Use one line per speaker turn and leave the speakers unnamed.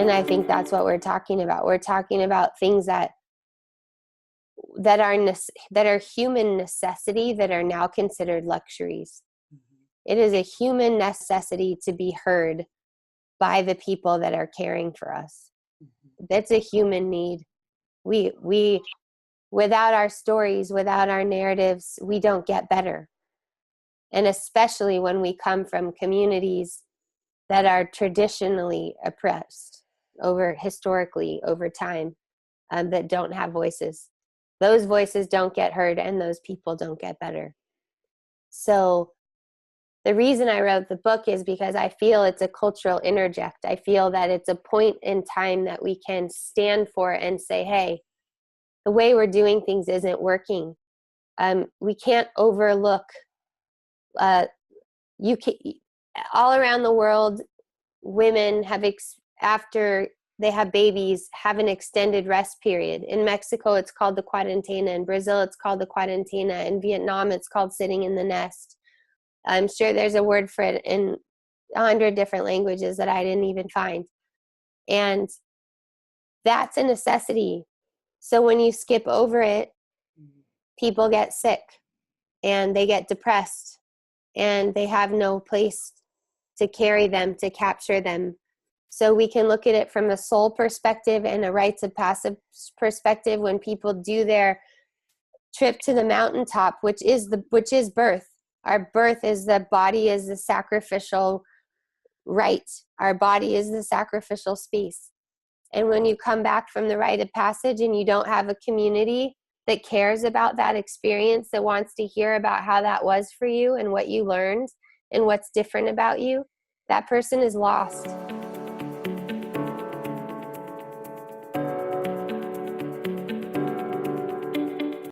And I think that's what we're talking about. We're talking about things that are human necessity that are now considered luxuries. It is a human necessity to be heard by the people that are caring for us. That's a human need. We without our stories, without our narratives, we don't get better. And especially when we come from communities that are traditionally oppressed historically over time, that don't have voices. Those voices don't get heard, and those people don't get better. So the reason I wrote the book is because I feel it's a cultural interject. I feel that it's a point in time that we can stand for and say, hey, the way we're doing things isn't working. We can't overlook, all around the world, women have, after they have babies, have an extended rest period. In Mexico, it's called the cuarentena. In Brazil, it's called the cuarentena. In Vietnam, it's called sitting in the nest. I'm sure there's a word for it in 100 different languages that I didn't even find. And that's a necessity. So when you skip over it, people get sick and they get depressed and they have no place to carry them, to capture them. So we can look at it from a soul perspective and a rites of passage perspective. When people do their trip to the mountaintop, which is birth. Our birth is the body is the sacrificial rite. Our body is the sacrificial space. And when you come back from the rite of passage and you don't have a community that cares about that experience, that wants to hear about how that was for you and what you learned and what's different about you, that person is lost.